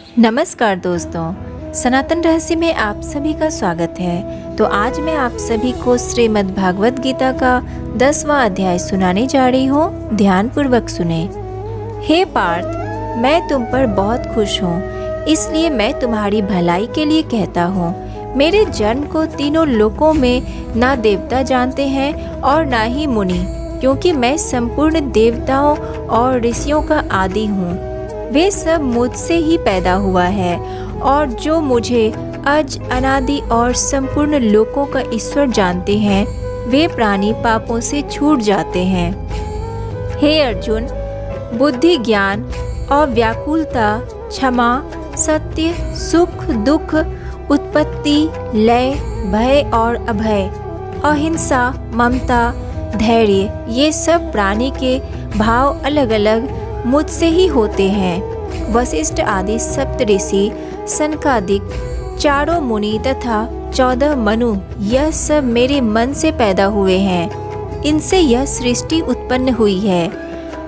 नमस्कार दोस्तों, सनातन रहस्य में आप सभी का स्वागत है। तो आज मैं आप सभी को श्रीमद् भागवत गीता का 10वां अध्याय सुनाने जा रही हूँ। ध्यान पूर्वक सुने। हे पार्थ, मैं तुम पर बहुत खुश हूँ, इसलिए मैं तुम्हारी भलाई के लिए कहता हूँ। मेरे जन्म को तीनों लोकों में ना देवता जानते हैं और ना ही मुनि, क्योंकि मैं संपूर्ण देवताओं और ऋषियों का आदि हूँ। वे सब मुझसे ही पैदा हुआ है और जो मुझे अज अनादि और संपूर्ण लोकों का ईश्वर जानते हैं, वे प्राणी पापों से छूट जाते हैं। हे अर्जुन, बुद्धि, ज्ञान और व्याकुलता, क्षमा, सत्य, सुख, दुख, उत्पत्ति, लय, भय और अभय, अहिंसा, ममता, धैर्य, ये सब प्राणी के भाव अलग अलग मुझसे ही होते हैं। वशिष्ठ आदि सप्तऋषि, सनकादिक, चारों मुनि तथा 14 मनु, यह सब मेरे मन से पैदा हुए हैं। इनसे यह सृष्टि उत्पन्न हुई है।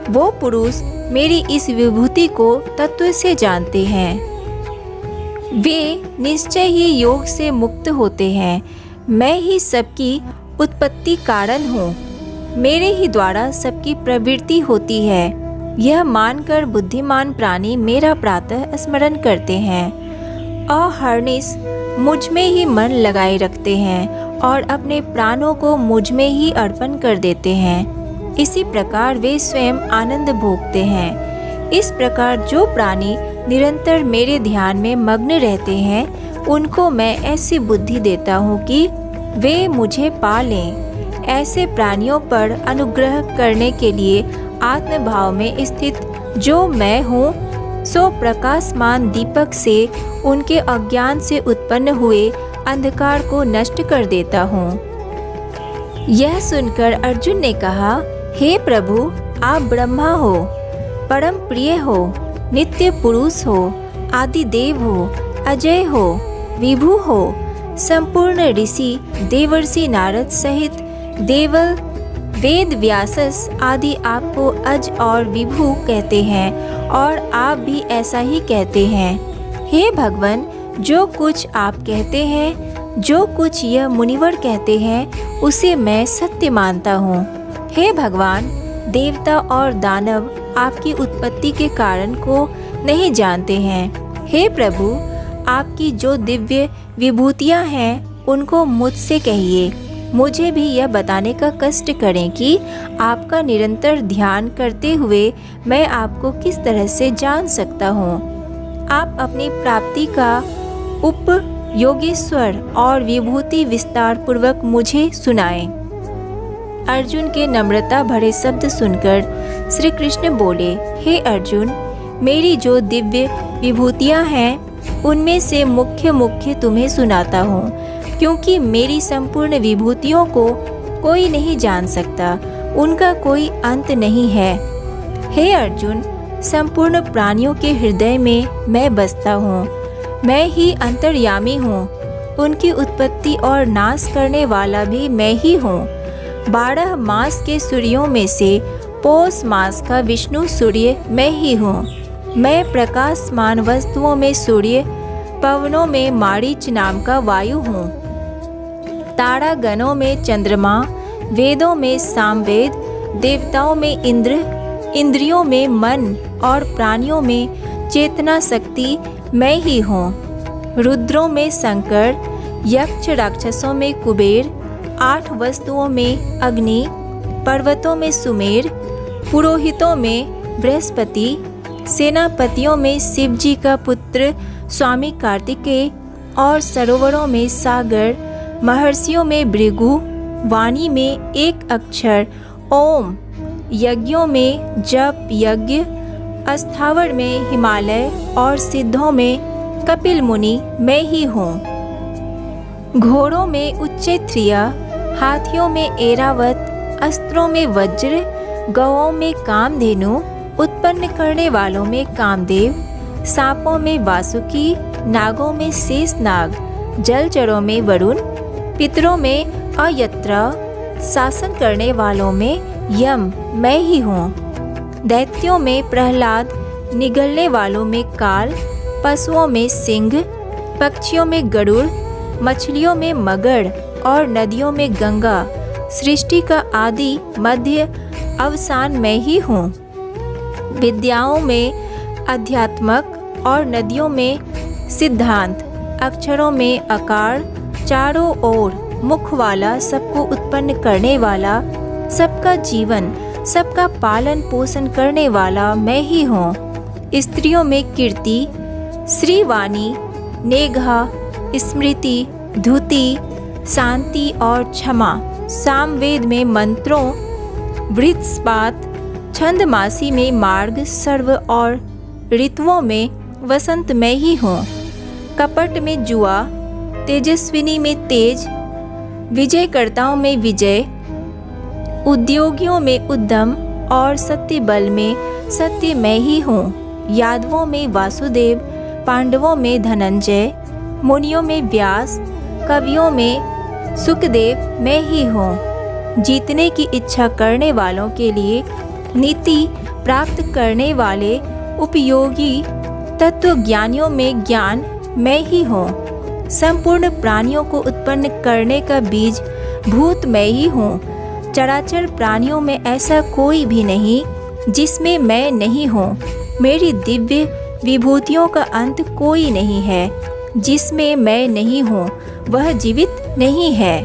वो पुरुष मेरी इस विभूति को तत्व से जानते हैं। वे निश्चय ही योग से मुक्त होते हैं। मैं ही सबकी उत्पत्ति कारण हूँ। मेरे ही द्वारा सबकी प्रवृत्ति होती है। यह मानकर बुद्धिमान प्राणी मेरा प्रातः स्मरण करते हैं। अहर्निश मुझ में ही मन लगाए रखते हैं और अपने प्राणों को मुझ में ही अर्पण कर देते हैं। इसी प्रकार वे स्वयं आनंद भोगते हैं। इस प्रकार जो प्राणी निरंतर मेरे ध्यान में मग्न रहते हैं, उनको मैं ऐसी बुद्धि देता हूँ कि वे मुझे पा लें। ऐसे प्राणियों पर अनुग्रह करने के लिए आत्मभाव में स्थित जो मैं हूँ, सो प्रकाशमान दीपक से उनके अज्ञान से उत्पन्न हुए अंधकार को नष्ट कर देता हूँ। यह सुनकर अर्जुन ने कहा, हे प्रभु, आप ब्रह्मा हो, परम प्रिय हो, नित्य पुरुष हो, आदि देव हो, अजय हो, विभु हो, संपूर्ण ऋषि देवर्षि नारद सहित देवल वेद व्यासस आदि आपको अज और विभु कहते हैं और आप भी ऐसा ही कहते हैं। हे भगवान, जो कुछ आप कहते हैं, जो कुछ यह मुनिवर कहते हैं, उसे मैं सत्य मानता हूँ। हे भगवान, देवता और दानव आपकी उत्पत्ति के कारण को नहीं जानते हैं। हे प्रभु, आपकी जो दिव्य विभूतियाँ हैं, उनको मुझसे कहिए। मुझे भी यह बताने का कष्ट करें कि आपका निरंतर ध्यान करते हुए मैं आपको किस तरह से जान सकता हूँ। आप अपनी प्राप्ति का उपयोगेश्वर और विभूति विस्तार पूर्वक मुझे सुनाएं। अर्जुन के नम्रता भरे शब्द सुनकर श्री कृष्ण बोले, हे अर्जुन, मेरी जो दिव्य विभूतियाँ हैं, उनमें से मुख्य मुख्य तुम्हें सुनाता हूँ, क्योंकि मेरी संपूर्ण विभूतियों को कोई नहीं जान सकता, उनका कोई अंत नहीं है। हे अर्जुन, संपूर्ण प्राणियों के हृदय में मैं बसता हूँ। मैं ही अंतर्यामी हूँ। उनकी उत्पत्ति और नाश करने वाला भी मैं ही हूँ। 12 मास के सूर्यों में से पौष मास का विष्णु सूर्य मैं ही हूँ। मैं प्रकाशमान वस्तुओं में सूर्य, पवनों में मारीच नाम का वायु हूँ, तारा गणों में चंद्रमा, वेदों में सामवेद, देवताओं में इंद्र, इंद्रियों में मन और प्राणियों में चेतना शक्ति मैं ही हूँ। रुद्रों में शंकर, यक्ष राक्षसों में कुबेर, 8 वस्तुओं में अग्नि, पर्वतों में सुमेर, पुरोहितों में बृहस्पति, सेनापतियों में शिव जी का पुत्र स्वामी कार्तिकेय और सरोवरों में सागर, महर्षियों में भृगु, वाणी में एक अक्षर ओम, यज्ञों में जप यज्ञ, अस्थावर में हिमालय और सिद्धों में कपिल मुनि मैं ही हूँ। घोड़ों में उच्चैत्रिय, हाथियों में ऐरावत, अस्त्रों में वज्र, गौओं में कामधेनु, उत्पन्न करने वालों में कामदेव, सांपों में वासुकी, नागों में शेषनाग, जलचरों में वरुण, पितरों में अयत्र, शासन करने वालों में यम मैं ही हूँ। दैत्यों में प्रहलाद, निगलने वालों में काल, पशुओं में सिंह, पक्षियों में गरुड़, मछलियों में मगर और नदियों में गंगा। सृष्टि का आदि मध्य अवसान मैं ही हूँ। विद्याओं में अध्यात्मक और नदियों में सिद्धांत, अक्षरों में आकार, चारों ओर मुख वाला, सबको उत्पन्न करने वाला, सबका जीवन, सबका पालन पोषण करने वाला मैं ही हूँ। स्त्रियों में कीर्ति, श्रीवाणी, नेघा, स्मृति, धुति, शांति और क्षमा। सामवेद में मंत्रों, वृत्सपात, छंदमासी में मार्ग, सर्व और ऋतुओं में वसंत मैं ही हूँ। कपट में जुआ, तेजस्विनी में तेज, विजयकर्ताओं में विजय, उद्योगियों में उद्यम और सत्य बल में सत्य मैं ही हूँ। यादवों में वासुदेव, पांडवों में धनंजय, मुनियों में व्यास, कवियों में सुखदेव मैं ही हूँ। जीतने की इच्छा करने वालों के लिए नीति प्राप्त करने वाले उपयोगी तत्वज्ञानियों में ज्ञान मैं ही हूँ। संपूर्ण प्राणियों को उत्पन्न करने का बीज भूत मैं ही हूँ। चराचर प्राणियों में ऐसा कोई भी नहीं जिसमें मैं नहीं हूँ। मेरी दिव्य विभूतियों का अंत कोई नहीं है। जिसमें मैं नहीं हूँ वह जीवित नहीं है।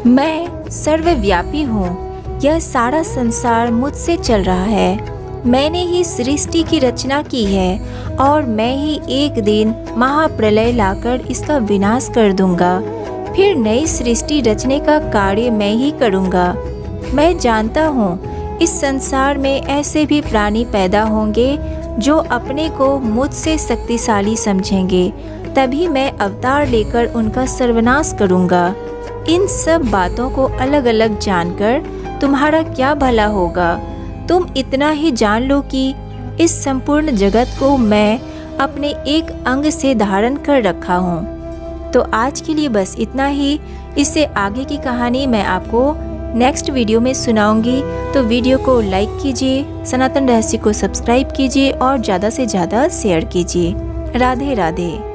मैं सर्वव्यापी हूँ। यह सारा संसार मुझसे चल रहा है। मैंने ही सृष्टि की रचना की है और मैं ही एक दिन महाप्रलय लाकर इसका विनाश कर दूंगा। फिर नई सृष्टि रचने का कार्य मैं ही करूंगा। मैं जानता हूँ इस संसार में ऐसे भी प्राणी पैदा होंगे जो अपने को मुझसे शक्तिशाली समझेंगे। तभी मैं अवतार लेकर उनका सर्वनाश करूंगा। इन सब बातों को अलग अलग जानकर तुम्हारा क्या भला होगा। तुम इतना ही जान लो कि इस संपूर्ण जगत को मैं अपने एक अंग से धारण कर रखा हूँ। तो आज के लिए बस इतना ही। इससे आगे की कहानी मैं आपको नेक्स्ट वीडियो में सुनाऊंगी। तो वीडियो को लाइक कीजिए, सनातन रहस्य को सब्सक्राइब कीजिए और ज़्यादा से ज़्यादा शेयर कीजिए। राधे राधे।